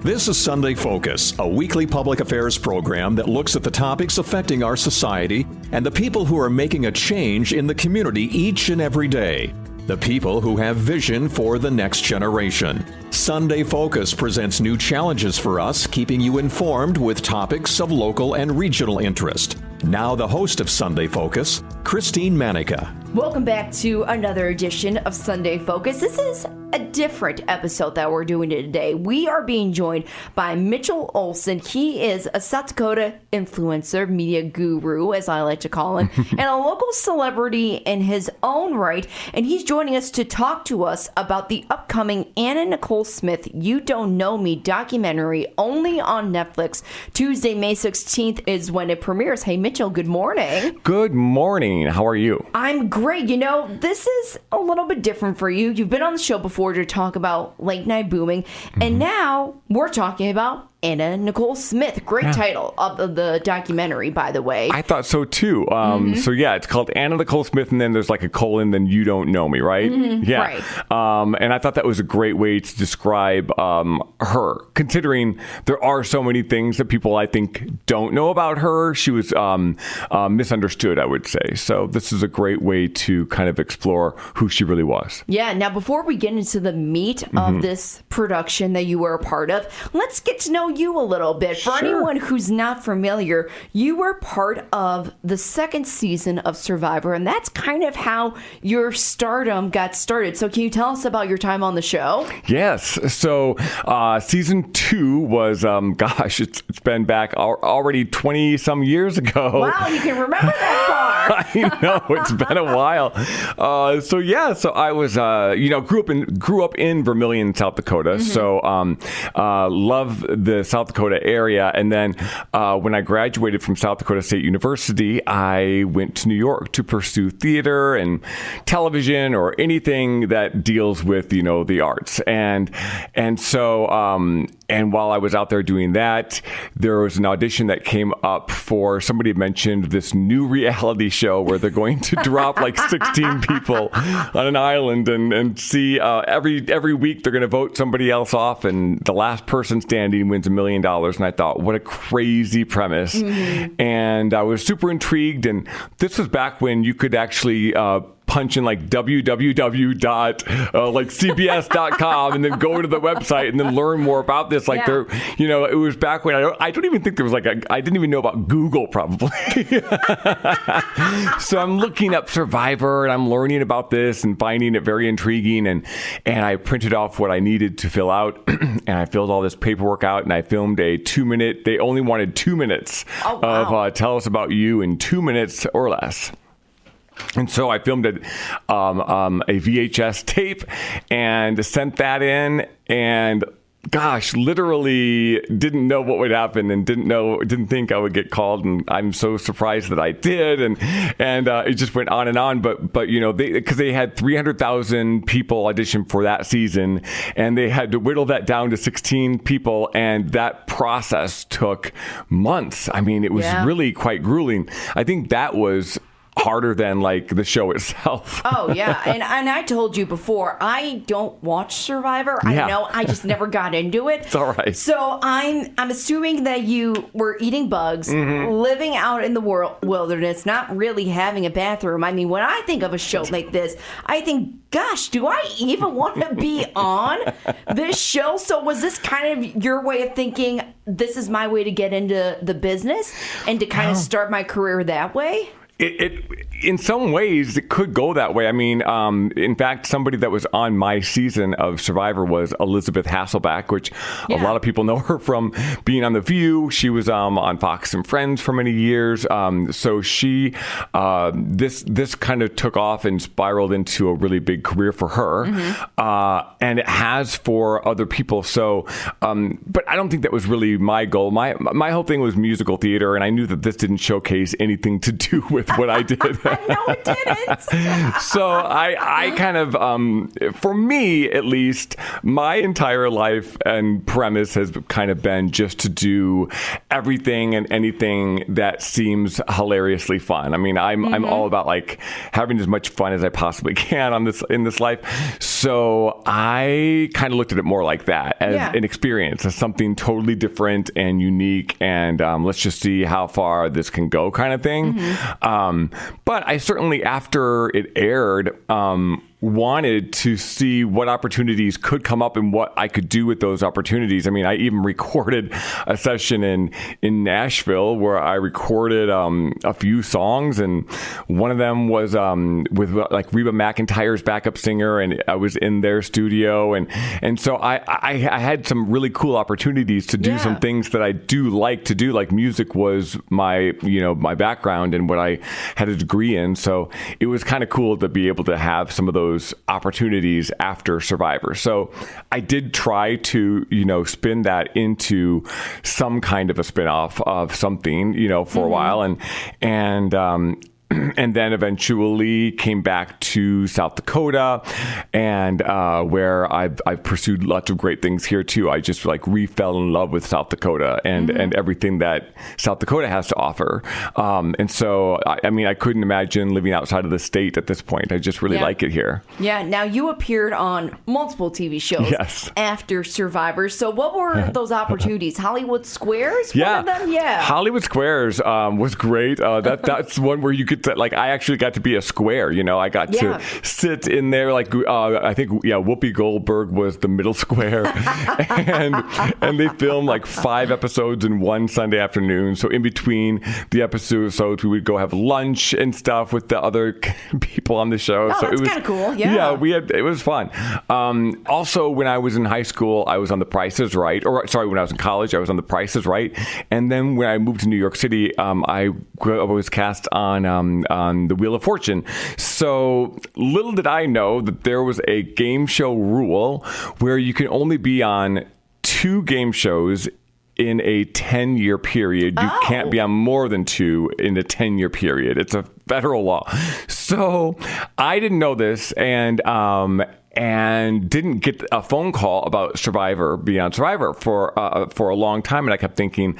This is Sunday Focus, a weekly public affairs program that looks at the topics affecting our society and the people who are making a change in the community each and every day. The people who have vision for the next generation. Sunday Focus presents new challenges for us, keeping you informed with topics of local and regional interest. Now the host of Sunday Focus, Christine Manica. Welcome back to another edition of Sunday Focus. This is a different episode that we're doing today. We are being joined by Mitchell Olsen. He is a South Dakota influencer, media guru, as I like to call him, and a local celebrity in his own right. And he's joining us to talk to us about the upcoming Anna Nicole Smith, You Don't Know Me documentary, only on Netflix. Tuesday, May 16th is when it premieres. Hey, Mitchell, good morning. Good morning. How are you? I'm great. You know, this is a little bit different for you. You've been on the show before to talk about late night booming, and now we're talking about Anna Nicole Smith. Great title of the documentary, by the way. I thought so too. So yeah, it's called Anna Nicole Smith, and then there's like a colon, then You Don't Know Me, right? Yeah. Right. And I thought that was a great way to describe her, considering there are so many things that people, I think, don't know about her. She was misunderstood, I would say. So this is a great way to kind of explore who she really was. Yeah. Now, before we get into the meat of this production that you were a part of, let's get to know you a little bit. For anyone who's not familiar, you were part of the second season of Survivor, and that's kind of how your stardom got started. So can you tell us about your time on the show? Yes. So season 2 was, it's been back already 20 some years ago. Wow, you can remember that far. I know, it's been a while. So I was, grew up in Vermillion, South Dakota. So love the South Dakota area. And then when I graduated from South Dakota State University, I went to New York to pursue theater and television or anything that deals with, the arts. And while I was out there doing that, there was an audition that came up for, somebody had mentioned this new reality show where they're going to drop like 16 people on an island and see every week they're going to vote somebody else off, and the last person standing wins $1 million. And I thought, what a crazy premise. And I was super intrigued. And this was back when you could actually punch in like www.cbs.com and then go to the website and then learn more about this. Like there, it was back when I don't even think there was I didn't even know about Google probably. So I'm looking up Survivor and I'm learning about this and finding it very intriguing. And I printed off what I needed to fill out and I filled all this paperwork out and I filmed a 2-minute, they only wanted 2 minutes of tell us about you in 2 minutes or less. And so I filmed a VHS tape and sent that in, and literally didn't know what would happen and didn't think I would get called, and I'm so surprised that I did, and it just went on and on. But because they had 300,000 people audition for that season, and they had to whittle that down to 16 people, and that process took months. I mean, it was really quite grueling. I think that was harder than like the show itself. Oh yeah, and I told you before, I don't watch Survivor. I just never got into it. It's all right. So I'm assuming that you were eating bugs, living out in the wilderness, not really having a bathroom. I mean, when I think of a show like this, I think, gosh, do I even want to be on this show? So was this kind of your way of thinking, this is my way to get into the business and to kind of start my career that way? It in some ways, it could go that way. I mean, in fact, somebody that was on my season of Survivor was Elizabeth Hasselbeck, which a lot of people know her from being on The View. She was on Fox and Friends for many years. So she, this kind of took off and spiraled into a really big career for her. And it has for other people. So, but I don't think that was really my goal. My whole thing was musical theater, and I knew that this didn't showcase anything to do with what I did. No, it didn't. So I kind of, for me at least, my entire life and premise has kind of been just to do everything and anything that seems hilariously fun. I mean, I'm all about like having as much fun as I possibly can in this life. So I kind of looked at it more like that, as an experience, as something totally different and unique, and let's just see how far this can go, kind of thing. But I certainly, after it aired, wanted to see what opportunities could come up and what I could do with those opportunities. I mean, I even recorded a session in Nashville where I recorded a few songs, and one of them was with like Reba McEntire's backup singer, and I was in their studio, and so I had some really cool opportunities to do some things that I do like to do. Like music was my background and what I had a degree in, so it was kind of cool to be able to have some of those opportunities after Survivor. So I did try to, spin that into some kind of a spinoff of something, for a while, and then eventually came back to South Dakota, and where I've pursued lots of great things here too. I just like fell in love with South Dakota and everything that South Dakota has to offer. And so, I mean, I couldn't imagine living outside of the state at this point. I just really like it here. Yeah. Now, you appeared on multiple TV shows after Survivor. So what were those opportunities? Hollywood Squares? One of them? Yeah. Hollywood Squares was great. That's one where you could I actually got to be a square, I got to sit in there, like, I think, Whoopi Goldberg was the middle square, and they filmed like 5 episodes in one Sunday afternoon. So in between the episodes, we would go have lunch and stuff with the other people on the show. So that's kind of cool. Yeah. It was fun. Also, when I was in high school, I was on The Price is Right, when I was in college, I was on The Price is Right. And then when I moved to New York City, I was cast on the Wheel of Fortune. So little did I know that there was a game show rule where you can only be on 2 game shows in a 10-year period. You can't be on more than 2 in a 10-year period. It's a federal law. So I didn't know this, and didn't get a phone call about being on Survivor for a long time, and I kept thinking,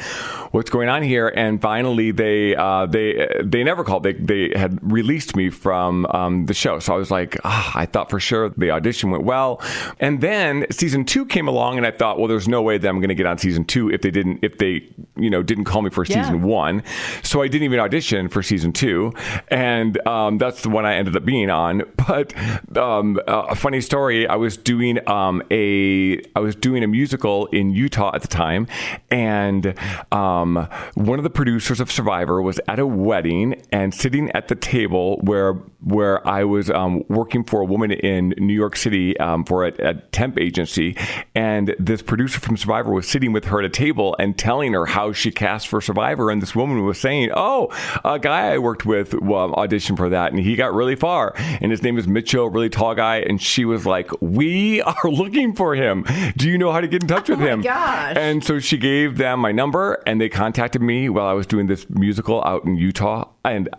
what's going on here? And finally, they never called. They had released me from the show, so I was like, I thought for sure the audition went well. And then season 2 came along, and I thought, well, there's no way that I'm going to get on season 2 if they didn't call me for season 1. So I didn't even audition for season 2, and that's the one I ended up being on. But a funny story, I was doing a musical in Utah at the time, and one of the producers of Survivor was at a wedding and sitting at the table where I was working for a woman in New York City for a temp agency, and this producer from Survivor was sitting with her at a table and telling her how she cast for Survivor, and this woman was saying, a guy I worked with auditioned for that, and he got really far, and his name is Mitchell, really tall guy, and she was like, we are looking for him. Do you know how to get in touch with him? Oh my gosh. And so she gave them my number, and they contacted me while I was doing this musical out in Utah. And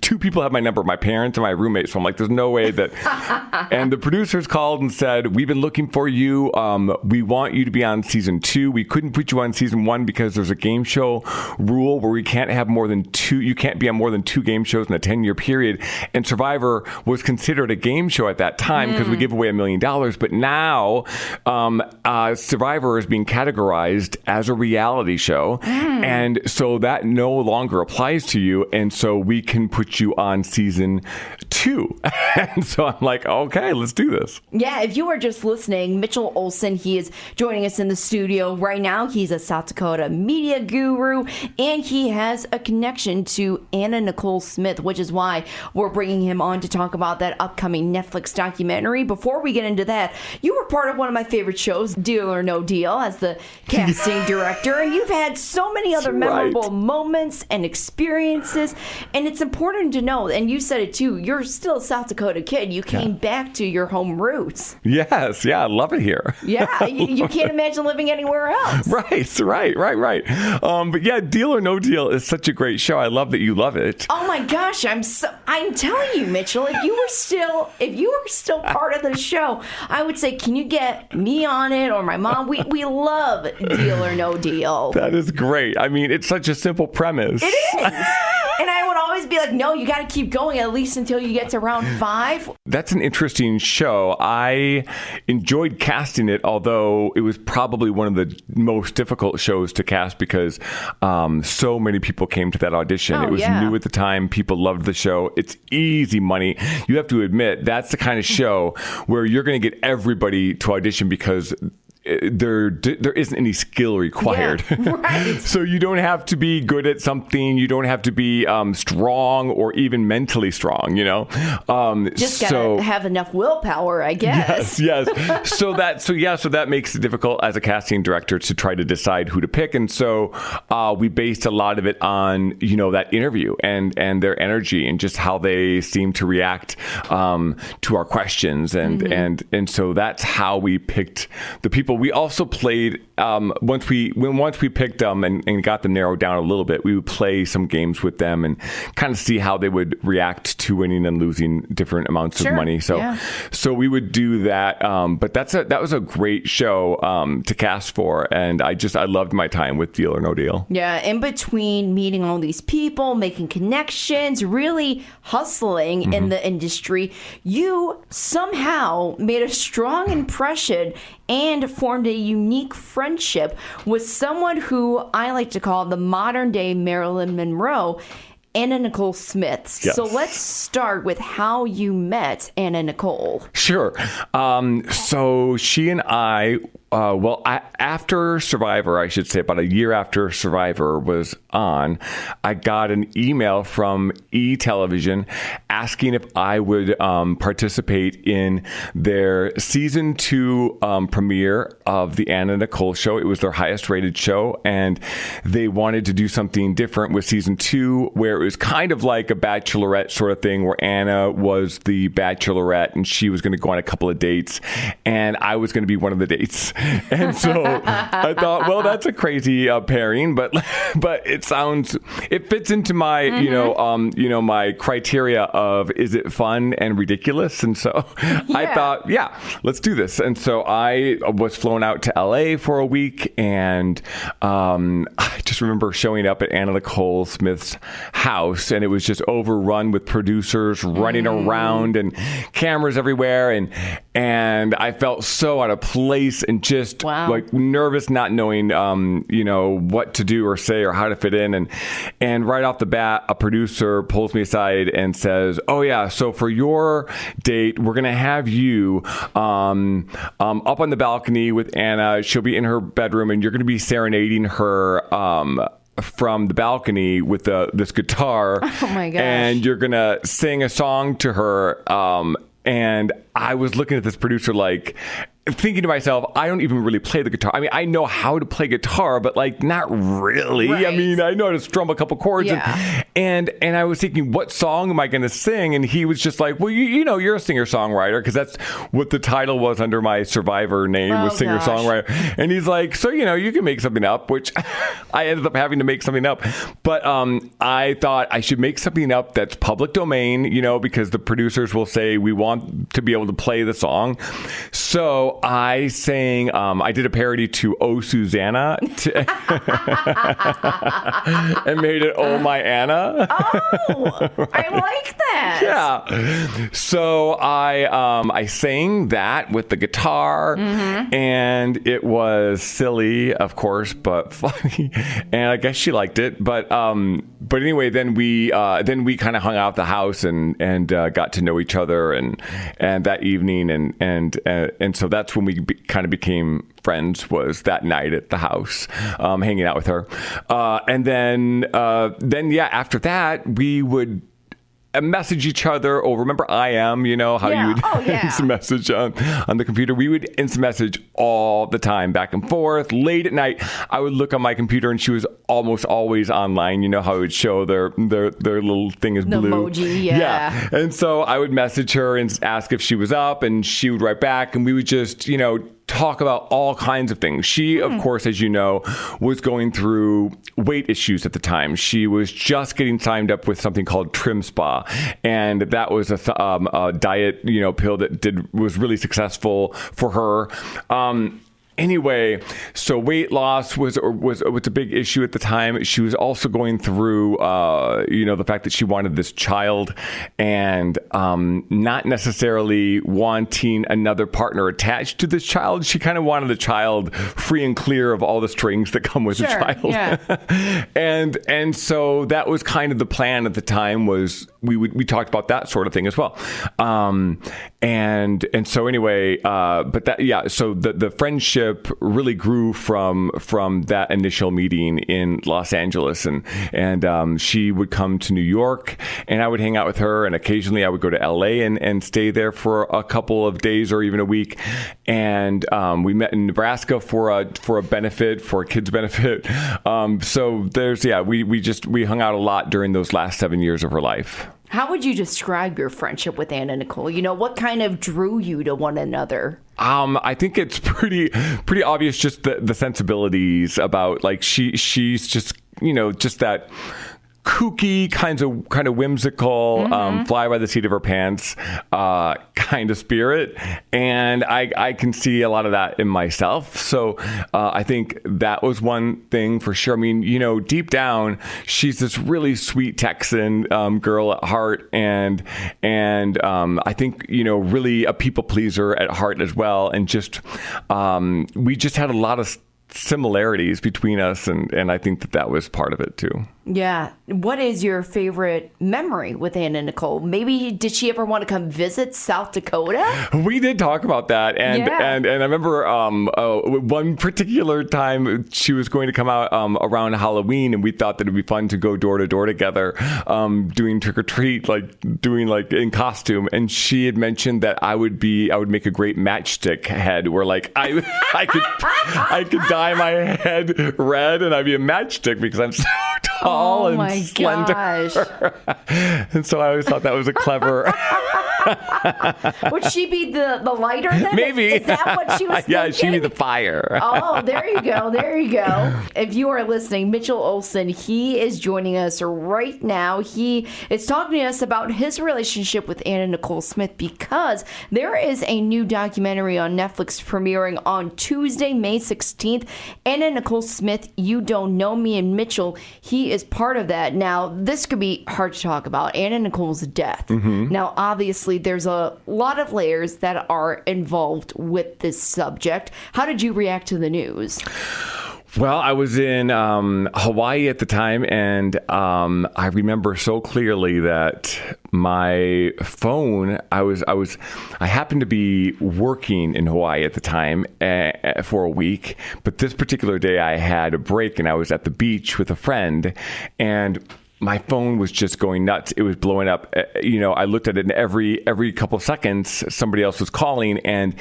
2 people had my number, my parents and my roommate. So I'm like, there's no way that. And the producers called and said, we've been looking for you. We want you to be on season 2. We couldn't put you on season 1 because there's a game show rule where we can't have more than 2. You can't be on more than 2 game shows in a 10-year period. And Survivor was considered a game show at that time because we give away $1 million. But now Survivor is being categorized as a reality show. And so that no longer applies to you. And so we can put you on season 2. And so I'm like, okay, let's do this. Yeah, if you are just listening, Mitchell Olsen, he is joining us in the studio right now. He's a South Dakota media guru, and he has a connection to Anna Nicole Smith, which is why we're bringing him on to talk about that upcoming Netflix documentary. Before we get into that, you were part of one of my favorite shows, Deal or No Deal, as the casting director, and you've had so many other memorable moments and experiences. And it's important to know, and you said it too, you're still a South Dakota kid. You came back to your home roots. Yes, yeah, I love it here. Yeah, you can't imagine living anywhere else. Right. But yeah, Deal or No Deal is such a great show. I love that you love it. Oh my gosh, I'm telling you, Mitchell, if you were still part of the show, I would say, can you get me on it or my mom? We love Deal or No Deal. That is great. I mean, it's such a simple premise. It is. And I would always be like, no, you got to keep going at least until you get to round 5. That's an interesting show. I enjoyed casting it, although it was probably one of the most difficult shows to cast because so many people came to that audition. It was new at the time. People loved the show. It's easy money. You have to admit, that's the kind of show where you're going to get everybody to audition because there isn't any skill required. Yeah, right. So you don't have to be good at something. You don't have to be strong or even mentally strong, you know? Just gotta have enough willpower, I guess. Yes. So that makes it difficult as a casting director to try to decide who to pick. And so we based a lot of it on, you know, that interview and their energy and just how they seem to react to our questions. And so that's how we picked the people. We also played once we picked them and got them narrowed down a little bit. We would play some games with them and kind of see how they would react to winning and losing different amounts of money. So we would do that. But that was a great show to cast for, and I loved my time with Deal or No Deal. Yeah, in between meeting all these people, making connections, really hustling in the industry, you somehow made a strong impression and formed a unique friendship with someone who I like to call the modern day Marilyn Monroe, Anna Nicole Smith. Yes. So let's start with how you met Anna Nicole. Sure. So she and I, after Survivor, I should say, about a year after Survivor was on, I got an email from E! Television asking if I would participate in their season 2 premiere of the Anna Nicole show. It was their highest rated show, and they wanted to do something different with season 2, where it was kind of like a Bachelorette sort of thing, where Anna was the Bachelorette and she was going to go on a couple of dates, and I was going to be one of the dates. And so I thought, well, that's a crazy pairing, but it fits into my my criteria of, is it fun and ridiculous? And so I thought, let's do this. And so I was flown out to LA for a week, and I just remember showing up at Anna Nicole Smith's house, and it was just overrun with producers running around and cameras everywhere, and I felt so out of place and just like nervous, not knowing what to do or say or how to fit in. And right off the bat, a producer pulls me aside and says, "Oh yeah, so for your date, we're gonna have you up on the balcony with Anna. She'll be in her bedroom, and you're gonna be serenading her from the balcony with this guitar. Oh my gosh. And you're gonna sing a song to her." And I was looking at this producer like, thinking to myself, I don't even really play the guitar. I mean, I know how to play guitar, but like not really. Right. I mean, I know how to strum a couple chords. Yeah. And I was thinking, what song am I going to sing? And he was just like, well, you know, you're a singer-songwriter, because that's what the title was under my Survivor name, was singer-songwriter. And he's like, so, you know, you can make something up, which I ended up having to make something up. But I thought I should make something up that's public domain, you know, because the producers will say we want to be able to play the song. So I sang, I did a parody to Oh Susanna and made it Oh My Anna. Oh, I like that. Yeah. So I sang that with the guitar, and it was silly, of course, but funny. And I guess she liked it. But anyway, then we kind of hung out at the house and got to know each other and that evening, and so that's when we kind of became friends, was that night at the house, hanging out with her. And then after that, we would message each other. Or remember IM, how you would instant message on the computer. We would instant message all the time, back and forth. Late at night, I would look on my computer and she was almost always online. You know how it would show their little thing is blue. The emoji, yeah. And so I would message her and ask if she was up, and she would write back, and we would just, talk about all kinds of things. She, of course, as you know, was going through weight issues at the time. She was just getting signed up with something called Trim Spa, and that was a diet, pill that was really successful for her. Anyway, so weight loss was a big issue at the time. She was also going through, the fact that she wanted this child, and not necessarily wanting another partner attached to this child. She kind of wanted a child free and clear of all the strings that come with a child. Yeah. and so that was kind of the plan at the time. Was we talked about that sort of thing as well. And so anyway, but that so the friendship really grew from that initial meeting in Los Angeles, and she would come to New York, and I would hang out with her, and occasionally I would go to LA and stay there for a couple of days or even a week. And we met in Nebraska for a benefit, for a kids benefit. So there's we hung out a lot during those last 7 years of her life. How would you describe your friendship with Anna Nicole? what kind of drew you to one another? I think it's pretty obvious, just the sensibilities about, like, she's just, just that kooky, kind of whimsical, fly by the seat of her pants kind of spirit, and I can see a lot of that in myself. So I think that was one thing for sure. I mean, deep down, she's this really sweet Texan girl at heart, and I think really a people pleaser at heart as well, and just we just had a lot of similarities between us, and I think that was part of it too. Yeah. What is your favorite memory with Anna Nicole? Maybe did she ever want to come visit South Dakota? We did talk about that, and I remember one particular time she was going to come out around Halloween, and we thought that it'd be fun to go door to door together, doing trick or treat, doing in costume. And she had mentioned that I would make a great matchstick head, where I could dye my head red, and I'd be a matchstick because I'm so tall and slender. Gosh. And so I always thought that was a clever. Would she be the lighter then? Maybe. Is that what she was thinking? Yeah, she'd be the fire. Oh, there you go. There you go. If you are listening, Mitchell Olsen, he is joining us right now. He is talking to us about his relationship with Anna Nicole Smith, because there is a new documentary on Netflix premiering on Tuesday, May 16th. Anna Nicole Smith, You Don't Know Me, and Mitchell, he is part of that. Now, this could be hard to talk about, Anna Nicole's death. Now, obviously, there's a lot of layers that are involved with this subject. How did you react to the news? Well, I was in Hawaii at the time, and I remember so clearly that my phone, I happened to be working in Hawaii at the time for a week, but this particular day I had a break, and I was at the beach with a friend, and my phone was just going nuts. It was blowing up. I looked at it, and every couple seconds, somebody else was calling, and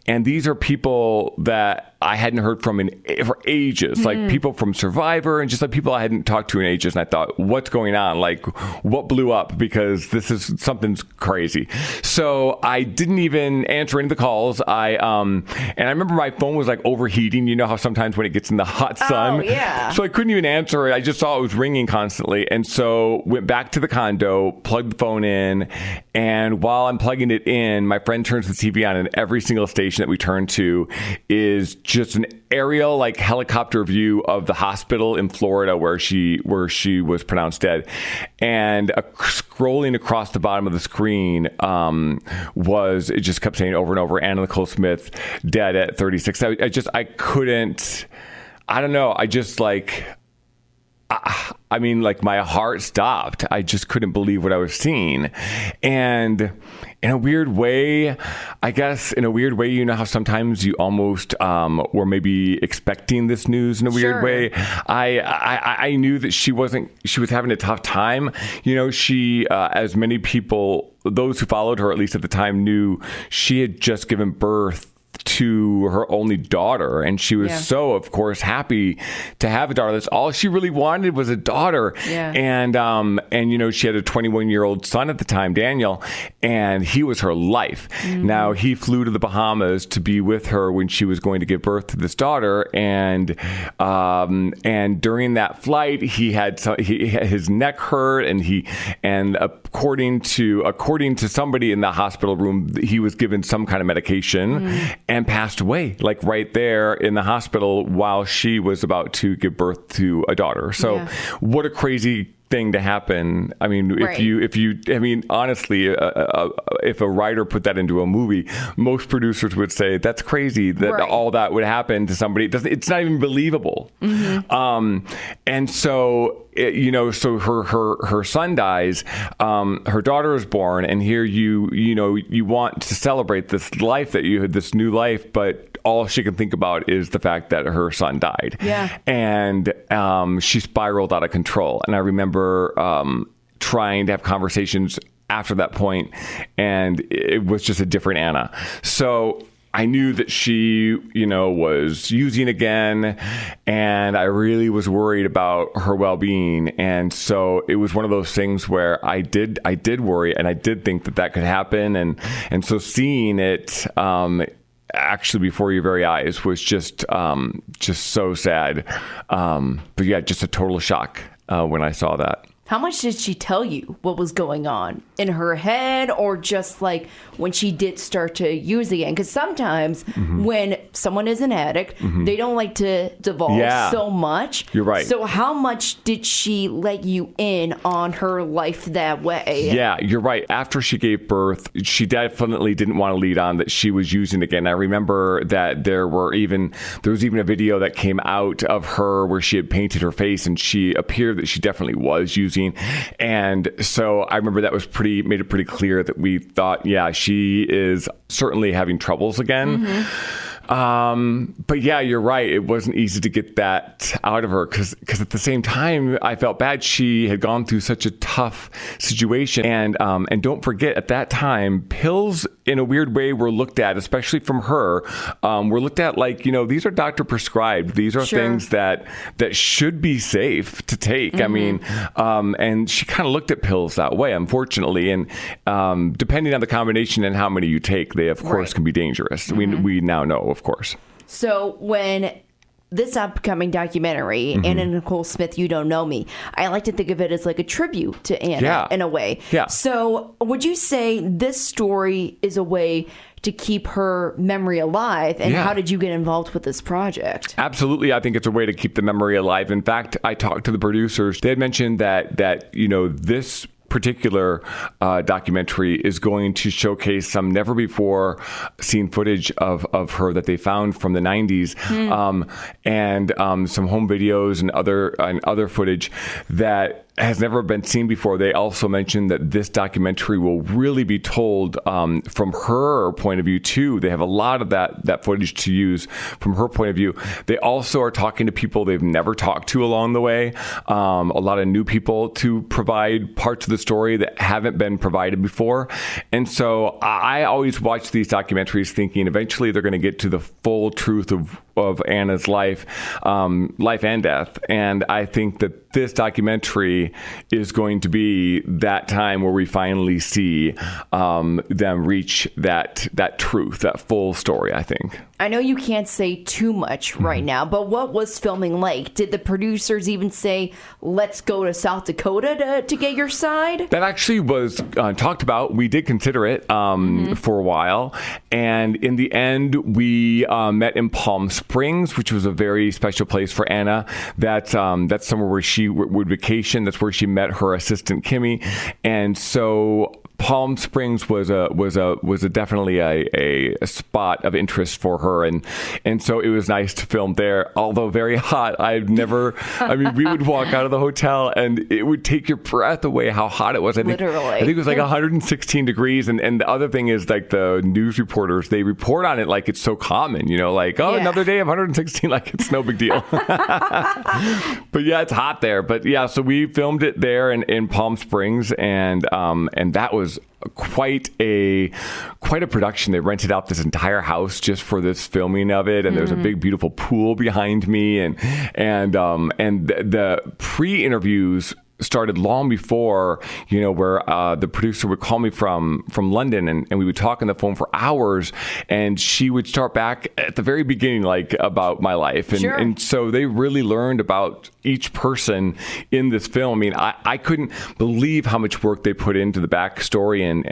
these are people that I hadn't heard from for ages, like people from Survivor, and just like people I hadn't talked to in ages. And I thought, what's going on? Like, what blew up? Because something's crazy. So I didn't even answer any of the calls. And I remember my phone was overheating. You know how sometimes when it gets in the hot sun, so I couldn't even answer it. I just saw it was ringing constantly, and so went back to the condo, plugged the phone in, and while I'm plugging it in, my friend turns the TV on, and every single station that we turn to is just an aerial helicopter view of the hospital in Florida where she was pronounced dead, and scrolling across the bottom of the screen it just kept saying over and over, Anna Nicole Smith dead at 36. I couldn't, I don't know, I just I mean, like my heart stopped. I just couldn't believe what I was seeing. And in a weird way, I guess, you know how sometimes you almost were maybe expecting this news in a weird way. I knew that she was having a tough time. You know, she, as many people, those who followed her, at least at the time, knew she had just given birth to her only daughter, and she was so, of course, happy to have a daughter. That's all she really wanted, was a daughter. And you know, she had a 21-year-old son at the time, Daniel, and he was her life. Now, he flew to the Bahamas to be with her when she was going to give birth to this daughter, and during that flight, he had his neck hurt, and according to somebody in the hospital room, he was given some kind of medication and passed away, like right there in the hospital while she was about to give birth to a daughter. So what a crazy thing to happen. I mean, honestly, if a writer put that into a movie, most producers would say that's crazy that all that would happen to somebody. It's not even believable. And so, you know, so her son dies, her daughter is born, and here you want to celebrate this life that you had, this new life, but all she can think about is the fact that her son died. And she spiraled out of control. And I remember trying to have conversations after that point, and it was just a different Anna. So I knew that she, you know, was using again, and I really was worried about her well-being. And so it was one of those things where I did worry, and I did think that could happen. And so seeing it actually before your very eyes was just so sad. But yeah, just a total shock when I saw that. How much did she tell you what was going on in her head, or just like when she did start to use again? Because sometimes when someone is an addict, they don't like to divulge so much. You're right. So how much did she let you in on her life that way? Yeah, you're right. After she gave birth, she definitely didn't want to lead on that she was using again. I remember that there was even a video that came out of her where she had painted her face, and she appeared that she definitely was using. And so I remember that made it pretty clear that we thought, she is certainly having troubles again. But yeah, you're right. It wasn't easy to get that out of her because at the same time, I felt bad. She had gone through such a tough situation. And don't forget, at that time, pills in a weird way were looked at, especially from her, were looked at like, you know, these are doctor prescribed. These are things that should be safe to take. I mean, and she kind of looked at pills that way, unfortunately. And depending on the combination and how many you take, they, of course, can be dangerous. We now know, of course. So when this upcoming documentary, Anna Nicole Smith, You Don't Know Me, I like to think of it as like a tribute to Anna in a way. So would you say this story is a way to keep her memory alive? And how did you get involved with this project? Absolutely. I think it's a way to keep the memory alive. In fact, I talked to the producers. They had mentioned that you know, this particular documentary is going to showcase some never before seen footage of her that they found from the 90s, and some home videos and other footage that has never been seen before. They also mentioned that this documentary will really be told from her point of view too. They have a lot of that footage to use from her point of view. They also are talking to people they've never talked to along the way. A lot of new people to provide parts of the story that haven't been provided before. And so I always watch these documentaries thinking eventually they're going to get to the full truth of Anna's life and death. And I think that this documentary is going to be that time where we finally see them reach that truth, that full story, I think. I know you can't say too much right now, but what was filming like? Did the producers even say, let's go to South Dakota to get your side? That actually was talked about. We did consider it for a while. And in the end, we met in Palm Springs, which was a very special place for Anna. That's somewhere where she would vacation. That's where she met her assistant, Kimmy. And so Palm Springs was definitely a spot of interest for her, and so it was nice to film there. Although very hot, I mean, we would walk out of the hotel and it would take your breath away how hot it was. I think it was like 116 degrees, and the other thing is, like, the news reporters, they report on it like it's so common, like, another day of 116, like it's no big deal. But yeah, it's hot there. But yeah, so we filmed it there in Palm Springs, and that was quite a production. They rented out this entire house just for this filming of it, and there's a big, beautiful pool behind me, and the pre-interviews started long before, where the producer would call me from London, and we would talk on the phone for hours, and she would start back at the very beginning, like, about my life. And so they really learned about each person in this film. I mean, I couldn't believe how much work they put into the backstory and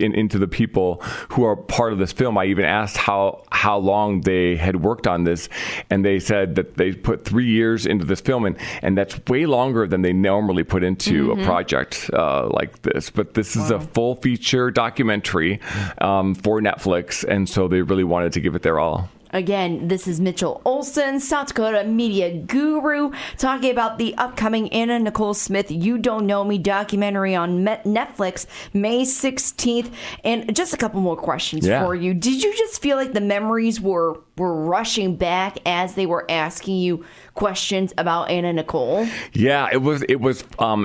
into the people who are part of this film. I even asked how long they had worked on this, and they said that they put 3 years into this film, and that's way longer than they normally put into a project like this. But this is a full feature documentary for Netflix, and so they really wanted to give it their all. Again, this is Mitchell Olsen, South Dakota media guru, talking about the upcoming Anna Nicole Smith You Don't Know Me documentary on Netflix, May 16th. And just a couple more questions for you. Did you just feel like the memories were rushing back as they were asking you questions about Anna Nicole? Yeah, it was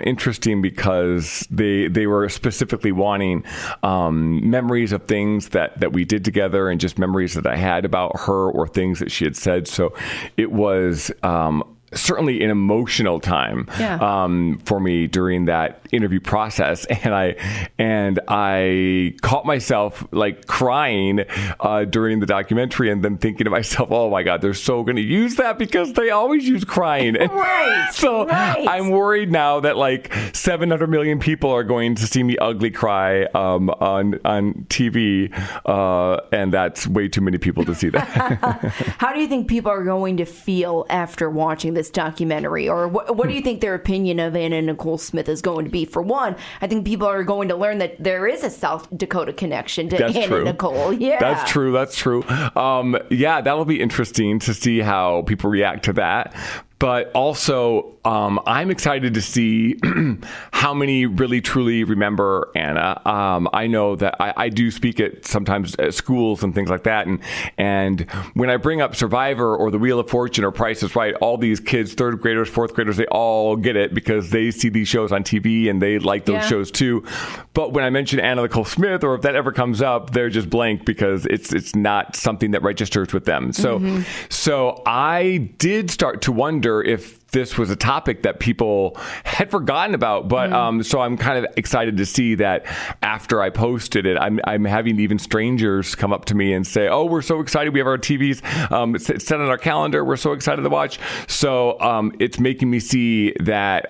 interesting because they were specifically wanting memories of things that we did together, and just memories that I had about her or things that she had said. So it was certainly an emotional time for me during that interview process, and I caught myself, like, crying during the documentary, and then thinking to myself, oh my God, they're so going to use that because they always use crying. Right. So I'm worried now that, like, 700 million people are going to see me ugly cry on TV, and that's way too many people to see that. How do you think people are going to feel after watching this documentary, or what do you think their opinion of Anna Nicole Smith is going to be? For one, I think people are going to learn that there is a South Dakota connection to Anna Nicole. Yeah, that's true. Yeah, that'll be interesting to see how people react to that. But also, I'm excited to see how many really truly remember Anna. I know that I do speak sometimes at schools and things like that. And when I bring up Survivor or The Wheel of Fortune or Price is Right, all these kids, third graders, fourth graders, they all get it because they see these shows on TV and they like those shows too. But when I mention Anna Nicole Smith, or if that ever comes up, they're just blank because it's not something that registers with them. So I did start to wonder if this was a topic that people had forgotten about, but so I'm kind of excited to see that after I posted it, I'm having even strangers come up to me and say, "Oh, we're so excited! We have our TVs set on our calendar. We're so excited to watch." So it's making me see that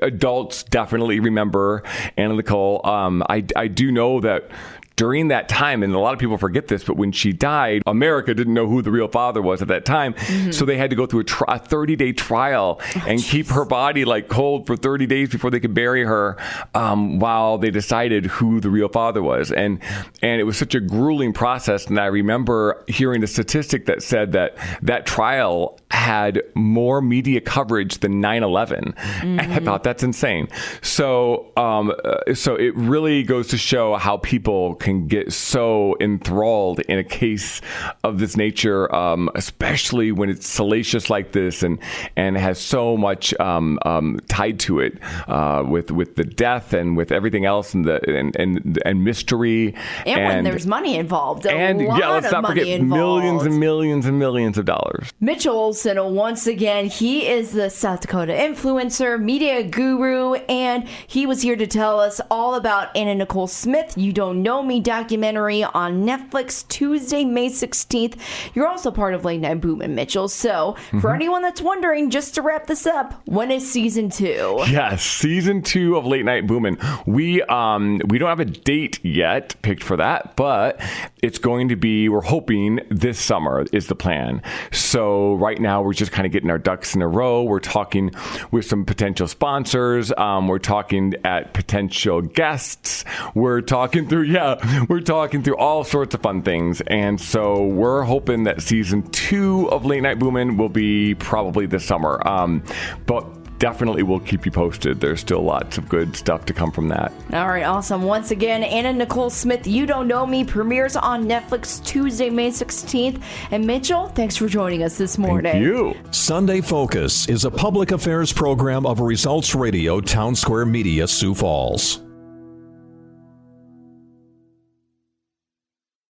adults definitely remember Anna Nicole. I do know that during that time, and a lot of people forget this, but when she died, America didn't know who the real father was at that time. So they had to go through a 30-day trial and keep her body, like, cold for 30 days before they could bury her, while they decided who the real father was. And it was such a grueling process. And I remember hearing a statistic that said that trial had more media coverage than 9/11. And I thought, that's insane. So it really goes to show how people can get so enthralled in a case of this nature, especially when it's salacious like this and has so much tied to it, with the death and with everything else and mystery, and when there's money involved, let's not forget millions and millions and millions of dollars. Mitchell Olsen, once again, he is the South Dakota influencer, media guru, and he was here to tell us all about Anna Nicole Smith You Don't Know Me documentary on Netflix, Tuesday, May 16th. You're also part of Late Night Boomin', Mitchell. So for anyone that's wondering, just to wrap this up, when is season 2? Yes, season 2 of Late Night Boomin'. We don't have a date yet picked for that, but it's going to be, we're hoping this summer is the plan. So right now now we're just kind of getting our ducks in a row. We're talking with some potential sponsors. We're talking at potential guests. We're talking through all sorts of fun things. And so we're hoping that season 2 of Late Night Boomin' will be probably this summer. But definitely we'll keep you posted. There's still lots of good stuff to come from that. All right, awesome. Once again, Anna Nicole Smith, You Don't Know Me, premieres on Netflix Tuesday, May 16th. And Mitchell, thanks for joining us this morning. Thank you. Sunday Focus is a public affairs program of Results Radio, Town Square Media, Sioux Falls.